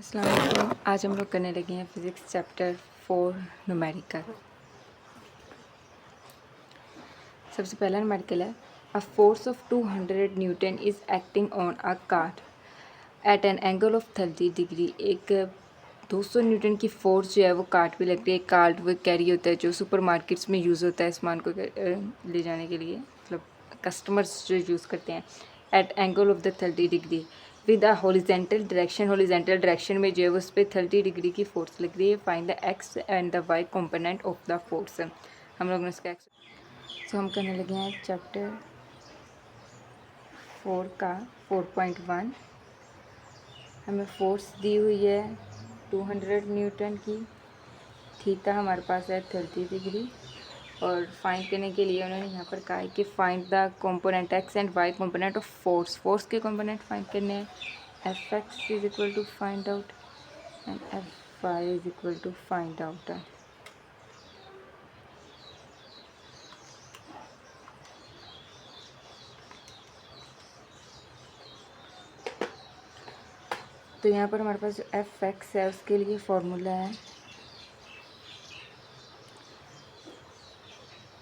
अस्सलाम वालेकुम। आज हम लोग करने लगे हैं फिज़िक्स चैप्टर 4 न्यूमेरिकल। सबसे पहला न्यूमेरिकल है a force of 200 newton is acting on a cart at an angle of 30 degree. एक 200 न्यूटन की फोर्स जो है वो कार्ट पे लगती है। कार्ट वो कैरी होता है जो सुपर मार्केट्स में यूज़ होता है सामान को ले जाने के लिए, मतलब कस्टमर्स जो यूज़ करते हैं। At angle of the 30 degree with a horizontal direction. Horizontal direction में जो है उस पर 30 डिग्री की फोर्स लग रही है। Find the X and the Y component of the force. हम लोग ने इसका एक्स तो हम करने लगे हैं चैप्टर 4 का 4.1। हमें फोर्स दी हुई है 200 न्यूटन की। थीटा हमारे पास है 30 डिग्री। और फाइंड करने के लिए उन्होंने यहाँ पर कहा है कि find the component X and Y component of force. Force के कंपोनेंट फाइंड करने हैं। F X is equal to find out and F Y is equal to find out. तो यहाँ पर हमारे पास जो एफ एक्स है उसके लिए फॉर्मूला है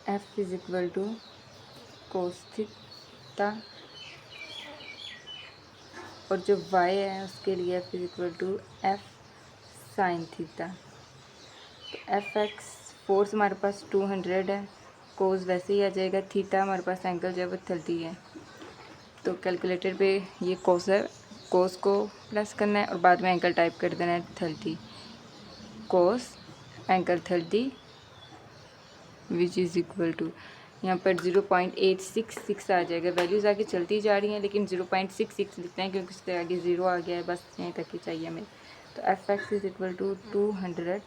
F is equal to cos theta, और जो y है उसके लिए F is equal to F sine theta. तो एफ एक्स फोर्स हमारे पास 200 है, कोस वैसे ही आ जाएगा। थीटा हमारे पास एंगल जो है वो 30 है। तो कैलकुलेटर पे ये कोस है, कोस को प्लस करना है और बाद में एंगल टाइप कर देना है 30 cos angle 30 which is equal to यहाँ पर 0.866 आ जाएगा। वैल्यूज़ आगे चलती जा रही हैं लेकिन 0.66 लिखते हैं क्योंकि उसके आगे 0 आ गया है, बस यहीं तक ही चाहिए हमें। तो F X is equal to 200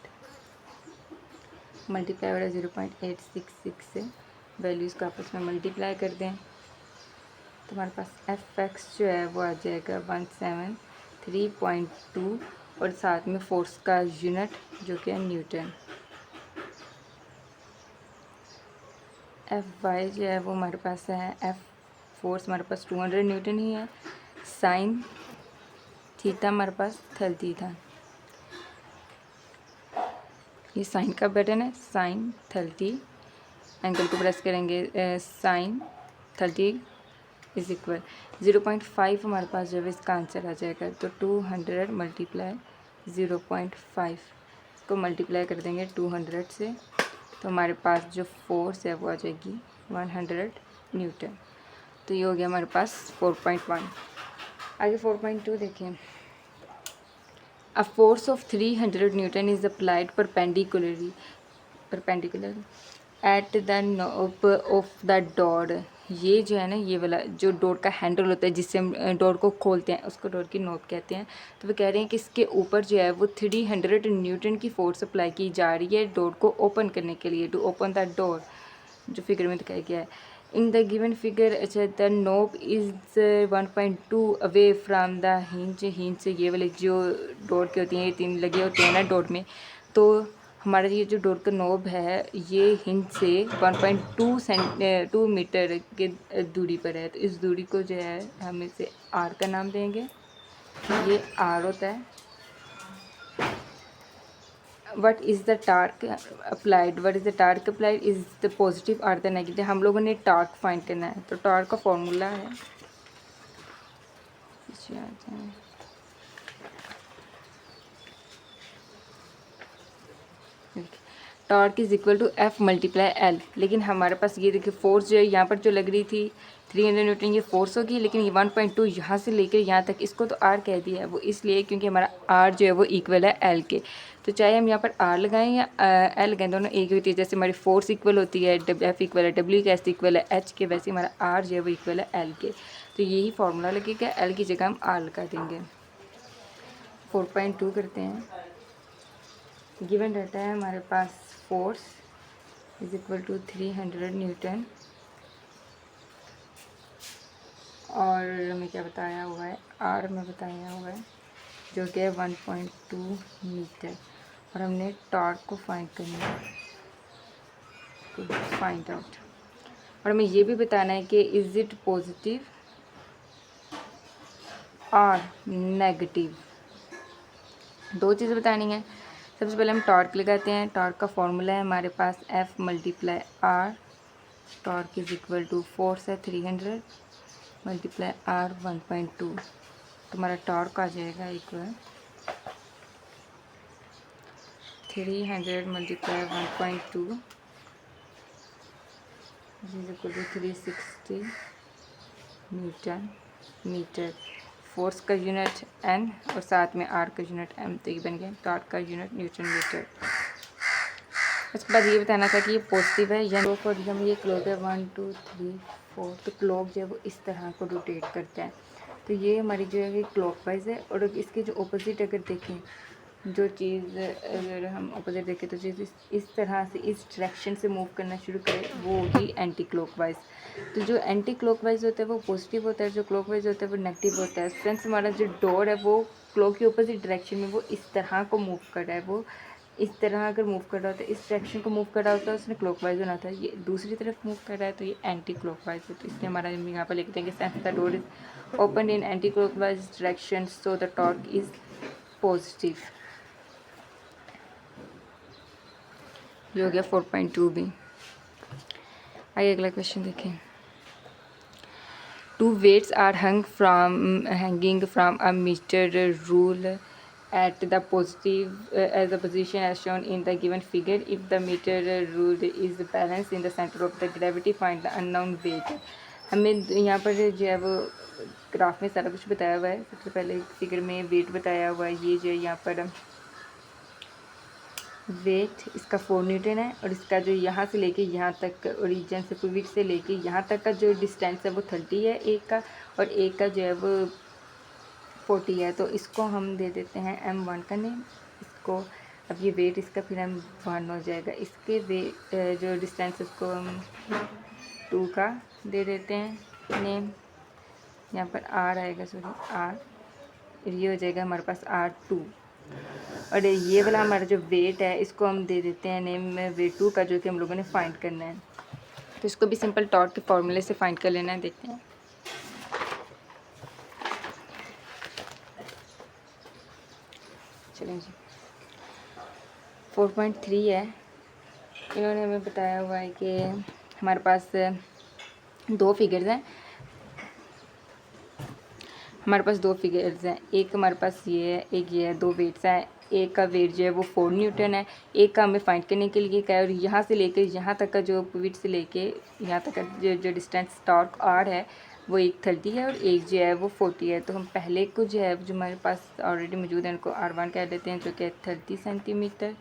multiply वाला 0.866 से वैल्यूज़ को आपस में मल्टीप्लाई कर दें तो हमारे पास एफ एक्स जो है वो आ जाएगा 173.2 और साथ में फोर्स का यूनिट जो कि है न्यूटन। एफ वाई जो है वो हमारे पास है, एफ फोर्स हमारे पास 200 न्यूटन ही है। साइन थीटा हमारे पास 30 था। ये साइन का बटन है, साइन 30 एंगल को प्रेस करेंगे, साइन 30 इज इक्वल 0.5 हमारे पास जो है इसका आंसर आ जाएगा। तो 200 मल्टीप्लाई 0.5 इसको मल्टीप्लाई कर देंगे 200 से तो हमारे पास जो फोर्स है वो आ जाएगी 100 न्यूटन। तो ये हो गया हमारे पास 4.1। आगे 4.2 देखें। A force of 300 newton is applied perpendicular at the knob of the door. ये जो है ना, ये वाला जो डोर का हैंडल होता है जिससे हम डोर को खोलते हैं उसको डोर की नोब कहते हैं। तो वो कह रहे हैं कि इसके ऊपर जो है वो 300 न्यूटन की फोर्स अप्लाई की जा रही है डोर को ओपन करने के लिए, टू ओपन द डोर, जो फिगर में दिखाया गया है। इन द गिवन फिगर अच्छा the knob is 1.2 away from the hinge. Hinge से ये वाले जो डोर के होती हैं, ये 3 लगे होते हैं ना डोर में, तो हमारा ये जो डोर का नोब है ये हिंज से 1.2 मीटर के दूरी पर है। तो इस दूरी को जो है हम इसे आर का नाम देंगे। ये आर होता है। What is the torque applied, what is the torque applied is the positive or the negative. हम लोगों ने टार्क फाइंड करना है। तो टार्क का फॉर्मूला है, torque is equal to F multiply L. लेकिन हमारे पास ये देखिए फोर्स जो है यहाँ पर जो लग रही थी 300 न्यूटन, ये फोर्स होगी, लेकिन ये 1.2 यहाँ से लेकर यहाँ तक इसको तो आर कह दिया है। वो इसलिए क्योंकि हमारा आर जो है वो इक्वल है एल के। तो चाहे हम यहाँ पर आर लगाएं या एल लगाएं, दोनों एक ही होती है। जैसे हमारी फोर्स इक्वल होती है, एफ इक्वल है डब्ल्यू के, एस इक्वल है एच के, वैसे हमारा आर जो है वो इक्वल है एल के। तो यही फार्मूला लगेगा, एल की जगह हम आर लगा देंगे। 4.2 करते हैं। गिवन रहता है हमारे पास force is equal to 300 newton और हमें क्या बताया हुआ है, आर में बताया हुआ है जो कि है 1.2 मीटर, और हमने टॉर्क को फाइंड करना है, तो फाइंड आउट। और हमें ये भी बताना है कि इज़ इट पॉजिटिव और नेगेटिव। दो चीज़ें बतानी है। सबसे पहले हम टॉर्क लगाते हैं। टॉर्क का फॉर्मूला है हमारे पास F multiply R। Torque is equal to force है 300 मल्टीप्लाई R 1.2। तो हमारा टॉर्क आ जाएगा equal 300 multiply 1.2 is equal to 360 newton metre. Force का यूनिट N और साथ में R का यूनिट M। तो ये बन गया टॉर्क का यूनिट न्यूटन मीटर। उसके बाद ये बताना था कि ये पॉजिटिव है या नो। फॉर एग्जाम्पल ये क्लॉक है 1 2 3 4, तो क्लॉक जो है वो इस तरह को रोटेट करता है। तो ये हमारी जो है क्लॉकवाइज है। और इसके जो अपोजिट अगर देखें, जो चीज़ अगर हम अपोजिट देखें तो चीज़ इस तरह से इस डायरेक्शन से मूव करना शुरू करे वो होगी एंटी क्लॉकवाइज। तो जो एंटी क्लॉकवाइज होता है वो पॉजिटिव होता है, जो क्लॉकवाइज होता है वो नेगेटिव होता है। फ्रेंड्स हमारा जो डोर है वो क्लॉक के अपोजिट डायरेक्शन में वो इस तरह को मूव कर रहा है। वो इस तरह अगर मूव कर रहा होता है, इस डायरेक्शन को मूव कर रहा होता है, उसने क्लॉकवाइज होना था। ये दूसरी तरफ मूव कर रहा है तो ये एंटी क्लॉकवाइज है। तो इसलिए हमारा यहाँ पर लिखते हैं कि since the door is open in anti clockwise direction so the torque is positive. ये हो गया 4.2 भी। आइए अगला क्वेश्चन देखें। Two weights are hanging from a meter rule at the positive as the position as shown in the given figure. If the meter rule is balanced in the center of the gravity, find the unknown weight. हमें यहाँ पर जो है वो graph में सारा कुछ बताया हुआ है। सबसे पहले फिगर में वेट बताया हुआ है। ये जो है यहाँ पर वेट इसका 4 न्यूटन है और इसका जो यहाँ से लेके यहाँ तक ओरिजिन से पिवट से लेके यहाँ तक का जो डिस्टेंस है वो 30 है एक का, और एक का जो है वो 40 है। तो इसको हम दे देते हैं M1 का नेम। इसको अब ये वेट इसका फिर M1 हो जाएगा। इसके वेट जो डिस्टेंस उसको हम 2 का दे देते हैं नेम। यहाँ पर R आएगा, सॉरी R, ये हो जाएगा हमारे पास R2। और ये वाला हमारा जो वेट है इसको हम दे देते हैं नेम में वेट 2 का, जो कि हम लोगों ने फाइंड करना है। तो इसको भी सिंपल टॉर्क के फॉर्मूले से फाइंड कर लेना है। देखते हैं। चलें जी, 4.3 है। इन्होंने हमें बताया हुआ है कि हमारे पास दो फिगर्स हैं। हमारे पास दो फिगर्स हैं, एक हमारे पास ये है, एक ये है। दो वेट्स हैं। एक का वेट जो है वो 4 न्यूटन है। एक का हमें फाइंड करने के लिए क्या है, और यहाँ से लेकर यहाँ तक का जो पिवट से लेके यहाँ तक का जो डिस्टेंस टॉर्क R है वो एक 30 है और एक जो है वो 40 है। तो हम पहले को जो है जो हमारे पास ऑलरेडी मौजूद है उनको R1 कह देते हैं, जो कि 30 सेंटीमीटर,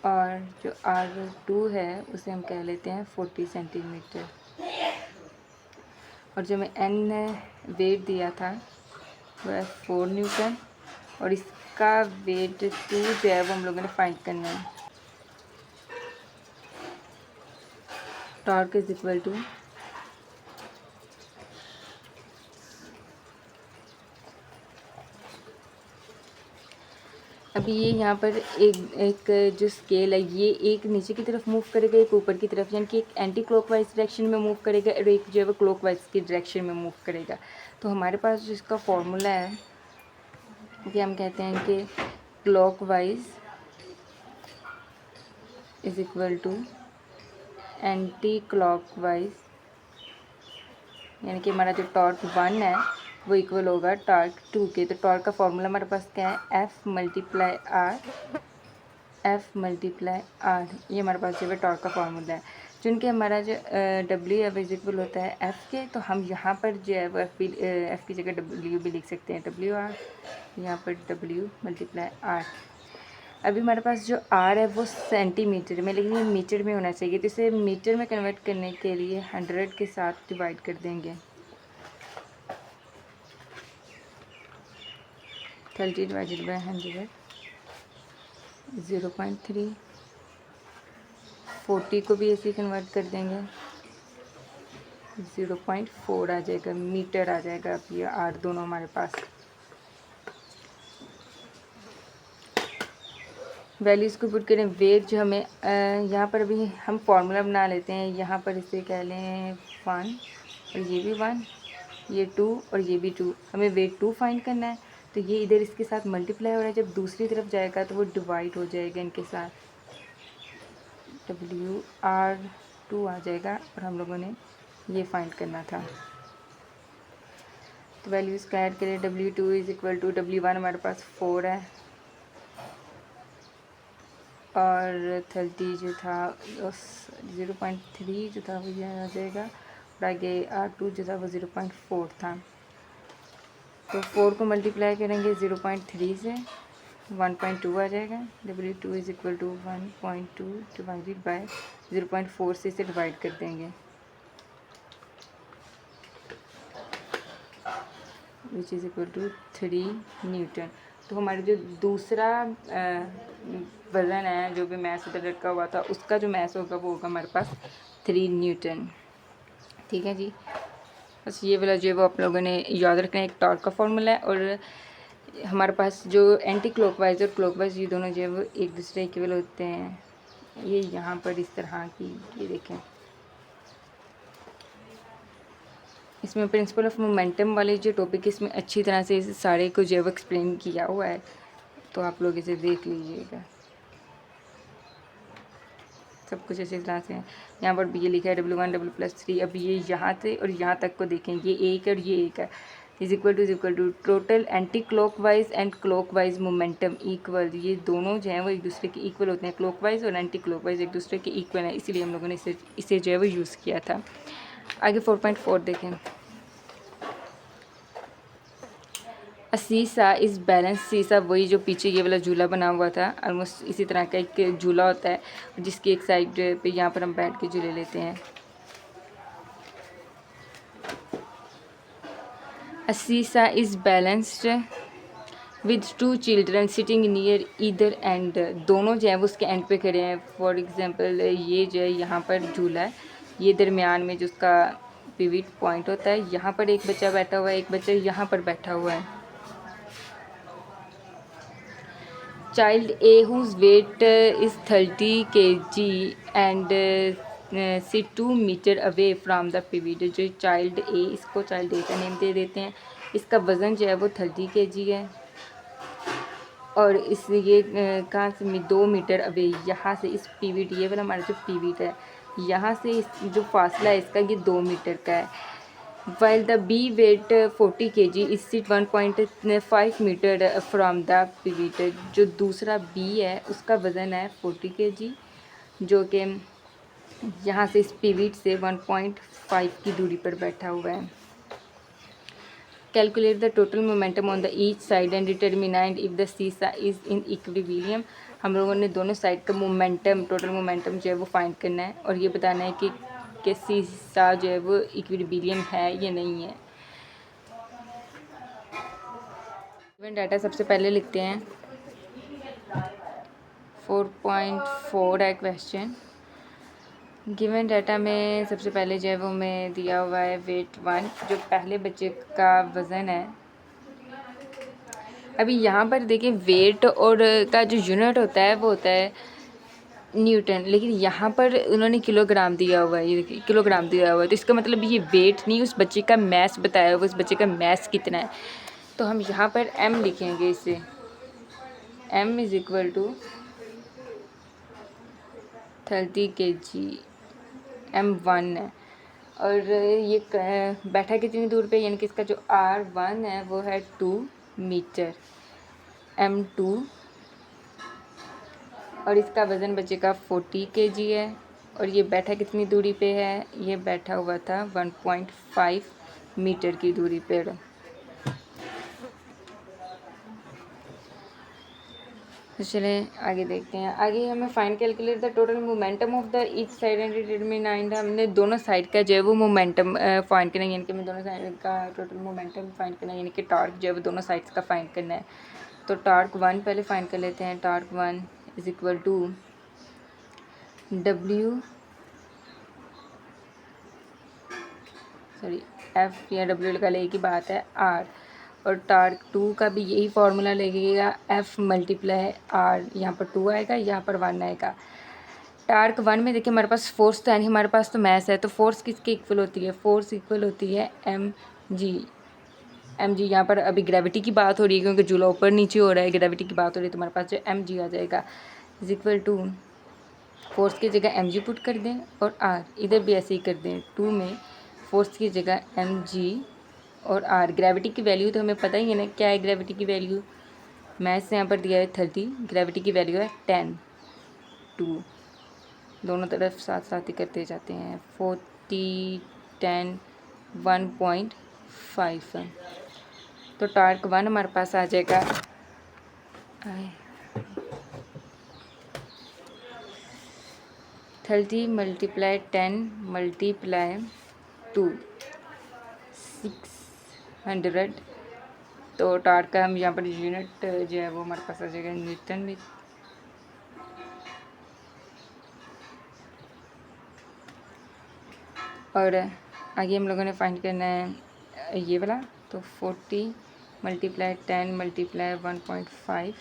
और जो R2 है उसे हम कह लेते हैं 40 सेंटीमीटर। और जो मैं N वेट दिया था वो है 4 न्यूटन, और इसका वेट 2 जो है वो हम लोगों ने फाइंड करना है। टॉर्क इज इक्वल टू अभी ये यहाँ पर एक जो स्केल है ये एक नीचे की तरफ मूव करेगा, एक ऊपर की तरफ, यानी कि एक एंटी क्लॉकवाइज डायरेक्शन में मूव करेगा और एक जो है वो क्लॉकवाइज की डायरेक्शन में मूव करेगा। तो हमारे पास जो इसका फॉर्मूला है कि हम कहते हैं कि clockwise is equal to anti clockwise, यानी कि हमारा जो टॉर्क 1 है वो इक्वल होगा टॉर्क 2 के। तो टॉर्क का फॉर्मूला हमारे पास क्या है, F मल्टीप्लाई R। ये हमारे पास जो है टॉर्क का फॉर्मूला है। चूँकि हमारा जो W है वो इक्वल होता है F के, तो हम यहाँ पर जो है वो F की जगह W भी लिख सकते हैं, WR। यहाँ पर W मल्टीप्लाई R। अभी हमारे पास जो R है वो सेंटीमीटर में, लेकिन ये मीटर में होना चाहिए। तो इसे मीटर में कन्वर्ट करने के लिए 100 के साथ डिवाइड कर देंगे। 30 डिवाइडेड बाई 100 0.3। 40 को भी ऐसे ही कन्वर्ट कर देंगे, 0.4 आ जाएगा, मीटर आ जाएगा। अब ये R दोनों हमारे पास वैल्यूज़ को पुट करें। वेट जो हमें यहाँ पर अभी हम फार्मूला बना लेते हैं। यहाँ पर इसे कह लें 1, और ये भी 1, ये 2 और ये भी 2। हमें वेट 2 फाइंड करना है। तो ये इधर इसके साथ मल्टीप्लाई हो रहा है, जब दूसरी तरफ जाएगा तो वो डिवाइड हो जाएगा इनके साथ, WR2 आ जाएगा और हम लोगों ने ये फाइंड करना था। तो वैल्यूज़ का ऐड करें, W2 is equal to W1 हमारे पास 4 है और 30 जो था 0.3 जो था वो ये आ जाएगा और आगे R2 जो था वो 0.4 था। तो 4 को मल्टीप्लाई करेंगे 0.3 से 1.2 आ जाएगा। W2 is equal to 1.2 divided by 0.4 से इसे डिवाइड कर देंगे, which is equal to 3 newton. तो हमारा जो दूसरा वज़न है जो भी मैस उधर लटका हुआ था उसका जो मैस होगा वो होगा हमारे पास 3 न्यूटन। ठीक है जी, बस ये वाला जो है वो आप लोगों ने याद रखना है। एक टॉर्क का फॉर्मूला है और हमारे पास जो एंटी क्लॉकवाइज और क्लॉकवाइज ये दोनों जो है वो एक दूसरे इक्वल होते हैं। ये यहाँ पर इस तरह की, ये देखें, इसमें प्रिंसिपल ऑफ मोमेंटम वाले जो टॉपिक इसमें अच्छी तरह से इस सारे को जो है वो एक्सप्लेन किया हुआ है, तो आप लोग इसे देख लीजिएगा, सब कुछ अच्छी तरह से है। यहाँ पर भी ये लिखा है W1 W+3। अब ये यहाँ से और यहाँ तक को देखें, ये एक है और ये एक है, is equal to total anti clockwise and clockwise momentum equal. ये दोनों जो हैं वो एक दूसरे के इक्वल होते हैं, क्लॉकवाइज और एंटी क्लॉकवाइज एक दूसरे के इक्वल हैं, इसीलिए हम लोगों ने इसे जो है वो यूज़ किया था। आगे 4.4 देखें, सीसा इस बैलेंस, सीसा वही जो पीछे ये वाला झूला बना हुआ था, ऑलमोस्ट इसी तरह का एक झूला होता है जिसकी एक साइड पे यहाँ पर हम बैठ के झूले लेते हैं। सीसा is balanced with 2 children sitting near either and. दोनों जो है वो उसके एंड पे खड़े हैं। फॉर एग्जांपल ये जो है यहाँ पर झूला है, ये दरमियान में जो उसका पिवट पॉइंट होता है, यहाँ पर एक बच्चा बैठा हुआ है, एक बच्चा यहाँ पर बैठा हुआ है। Child A whose weight is 30 kg and sit 2 metre away from the pivot. जो चाइल्ड ए, इसको चाइल्ड ए का नेम दे देते हैं, इसका वज़न जो है वो 30 kg है और इस ये कहाँ से 2 मीटर अवे, यहाँ से इस पिवट, ये वाला हमारा जो पिवट है यहाँ से इस जो फासला है इसका ये 2 मीटर का है। While the B weight 40 kg is sit 1.5 metre from the pivot। जो दूसरा B है उसका वज़न है 40 kg, जो कि यहाँ से इस पिवट से 1.5 की दूरी पर बैठा हुआ है। Calculate the total momentum on the each side and determined if the seesaw is in equilibrium. हम लोगों ने दोनों साइड का मोमेंटम, टोटल मोमेंटम जो है वो फाइंड करना है और ये बताना है कि सीसा जो है वो इक्विलिब्रियम है या नहीं है। गिवन डाटा सबसे पहले लिखते हैं, 4.4 है क्वेश्चन। गिवन डाटा में सबसे पहले जो है वो हमें दिया हुआ है वेट 1, जो पहले बच्चे का वज़न है। अभी यहाँ पर देखिए वेट और का जो यूनिट होता है वो होता है न्यूटन, लेकिन यहाँ पर उन्होंने किलोग्राम दिया हुआ है, ये देखिए किलोग्राम दिया हुआ है, तो इसका मतलब ये वेट नहीं, उस बच्चे का मैस बताया हुआ, उस बच्चे का मैस कितना है। तो हम यहाँ पर m लिखेंगे, इसे m is equal to 30 kg, m1 है और ये बैठा कितनी दूर पे, यानी कि इसका जो r1 है वो है 2 मीटर, m2 और इसका वज़न बच्चे का 40 kg है और ये बैठा कितनी दूरी पे है, ये बैठा हुआ था 1.5 मीटर की दूरी पर। तो चलें आगे देखते हैं। आगे हमें fine calculate the total momentum of the each side and determined. हमने दोनों साइड का जो है वो मोमेंटम फाइंड करना है, यानी कि हमें दोनों साइड का टोटल मोमेंटम फाइंड करना है, यानी कि टॉर्क जो है वो दोनों साइड्स का फाइंड करना है। तो टॉर्क 1 पहले फाइंड कर लेते हैं। Torque 1 is equal to F या W लगा ले, एक ही बात है, R। और टॉर्क 2 का भी यही फार्मूला लगेगा, F मल्टीप्लाई R, यहाँ पर 2 आएगा, यहाँ पर 1 आएगा। टॉर्क 1 में देखिए हमारे पास फोर्स तो है नहीं, हमारे पास तो मैस है, तो फोर्स किसके इक्वल होती है, फोर्स इक्वल होती है mg। एम जी, यहाँ पर अभी ग्रेविटी की बात हो रही है क्योंकि झूला ऊपर नीचे हो रहा है, ग्रेविटी की बात हो रही है, तो हमारे पास जो एम जी आ जाएगा इज इक्वल टू फोर्स की जगह एम जी पुट कर दें और आर इधर भी ऐसे ही कर दें। 2 में फोर्स की जगह एम जी और आर। ग्रेविटी की वैल्यू तो हमें पता ही है ना क्या है ग्रेविटी की वैल्यू। मैथ से यहाँ पर दिया है 30, ग्रेविटी की वैल्यू है 10। 2 दोनों तरफ साथ साथ ही करते जाते हैं। 40 10 1.5। तो टार्क 1 हमारे पास आ जाएगा 30 मल्टीप्लाई 10 मल्टीप्लाई 2 600। तो टार्क का हम यहाँ पर यूनिट जो है वो हमारे पास आ जाएगा न्यूटन में। और आगे हम लोगों ने फाइंड करना है ये वाला। तो 40 मल्टीप्लाई 10 मल्टीप्लाई 1.5।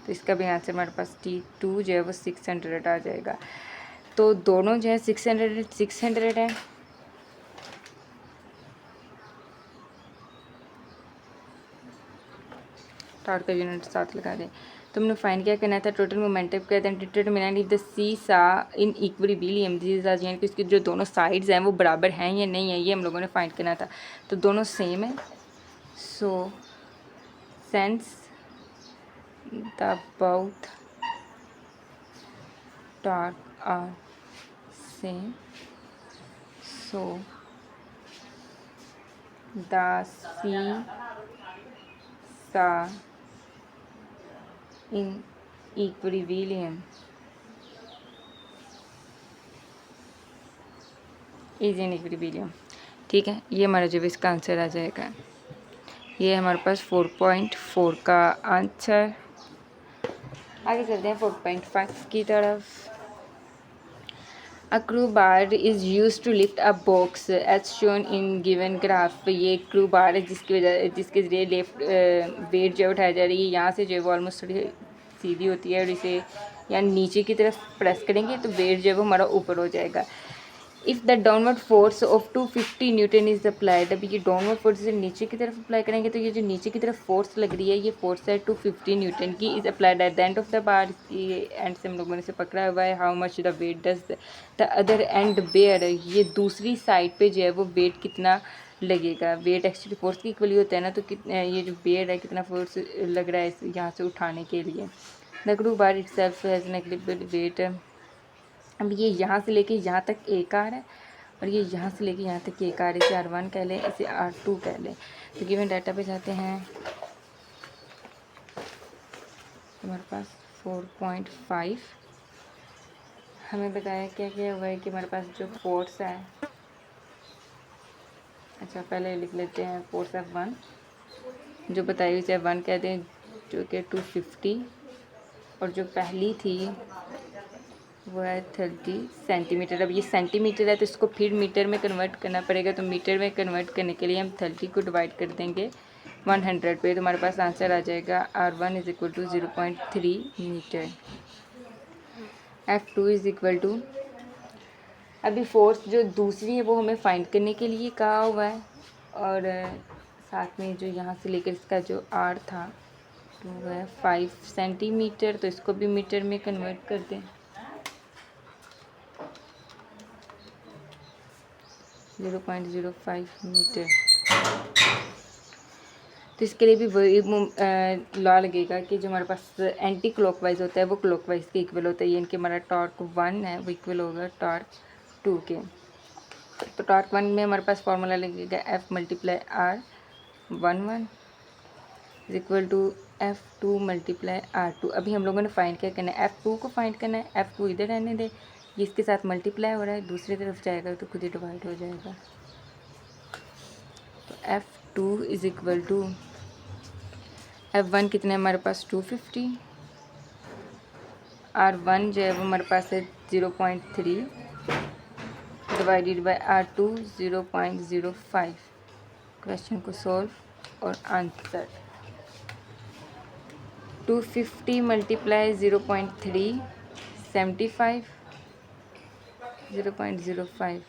तो इसका भी आंसर हमारे पास T2 जो है वो 600 आ जाएगा। तो दोनों जो है 600 है। टार्क का यूनिट साथ लगा दें। तो हमने फाइंड क्या करना था, टोटल मोमेंटम क्या था, determinant if the seesaw in equilibrium this यानी कि इसकी जो दोनों साइड्स हैं वो बराबर हैं या नहीं है, ये हम लोगों ने फाइंड करना था। तो दोनों सेम है, so since the both torque are same, so the seesaw in equilibrium is in equilibrium. ठीक है, ये हमारा जब इसका आंसर आ जाएगा। ये हमारे पास 4.4 का आंसर। आगे चलते हैं 4.5 की तरफ। A crowbar is used to lift a box as shown in given graph। ये crowbar है जिसके ज़रिए लेफ्ट वेट जो उठाई जा रही है, यहाँ से जो है वो ऑलमोस्ट थोड़ी सीधी होती है और इसे या नीचे की तरफ प्रेस करेंगे तो वेट जो है वो हमारा ऊपर हो जाएगा। If the downward force of 250 Newton is applied. अभी ये डाउनवर्ड फोर्स से नीचे की तरफ अप्लाई करेंगे तो ये जो नीचे की तरफ फोर्स लग रही है ये फोर्स है 250 न्यूटन की, is applied at the end of the bar. ये एंड से हम लोगों ने इसे पकड़ा हुआ है। How much the weight does the other end bear. ये दूसरी साइड पे जो है वो वेट कितना लगेगा। वेट एक्चुअली फोर्स की इक्वली होता है ना, तो ये जो बेयर है कितना फोर्स लग रहा है यहाँ से उठाने के लिए। The crowbar itself has negligible weight. अब ये यहाँ से लेके यहाँ तक एक आर है और ये यहाँ से लेके यहाँ तक एक आर है। इसे R1 कह लें, इसे R2 कह लें। तो गिवन डाटा पे जाते हैं, हमारे पास 4.5 हमें बताया क्या क्या हुआ है कि हमारे पास जो फोर्स है, अच्छा पहले लिख लेते हैं फोर्स F1 जो बताई हुई, इसे F1 कहते हैं, जो कि 250 और जो पहली थी वो है 30 सेंटीमीटर। अब ये सेंटीमीटर है तो इसको फिर मीटर में कन्वर्ट करना पड़ेगा। तो मीटर में कन्वर्ट करने के लिए हम 30 को डिवाइड कर देंगे 100 पे, तो हमारे पास आंसर आ जाएगा R1 is equal to 0.3 metre. F2 is equal to, अभी फोर्स जो दूसरी है वो हमें फाइंड करने के लिए कहा हुआ है और साथ में जो यहाँ से लेकर इसका जो R था तो वो है 5 सेंटीमीटर। तो इसको भी मीटर में कन्वर्ट कर दें, 0.05 मीटर। तो इसके लिए भी वही लॉ लगेगा कि जो हमारे पास एंटी क्लॉकवाइज होता है वो क्लॉकवाइज के इक्वल होता है। यानी कि हमारा टॉर्क 1 है वो इक्वल होगा टॉर्क 2 के। तो टॉर्क 1 में हमारे पास फॉर्मूला लगेगा F multiply R11 is equal to F2 multiply R2। अभी हम लोगों ने फाइंड क्या करना है, F2 को फाइंड करना है। F2 इधर रहने दे, ये इसके साथ मल्टीप्लाई हो रहा है, दूसरी तरफ जाएगा तो खुद ही डिवाइड हो जाएगा। तो F2 is equal to F1 कितने हमारे पास 250, R1 जो है वो हमारे पास है 0.3 डिवाइडेड बाय R2 0.05। क्वेश्चन को सॉल्व और आंसर 250 मल्टीप्लाई 0.3 75 0.05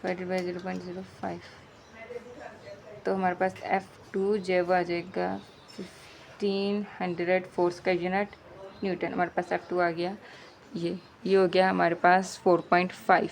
डिवाइडेड बाय 0.05। तो हमारे पास F2 जो है वो आ जाएगा 1500 फोर्स का यूनिट न्यूटन। हमारे पास F2 आ गया। ये हो गया हमारे पास 4.5।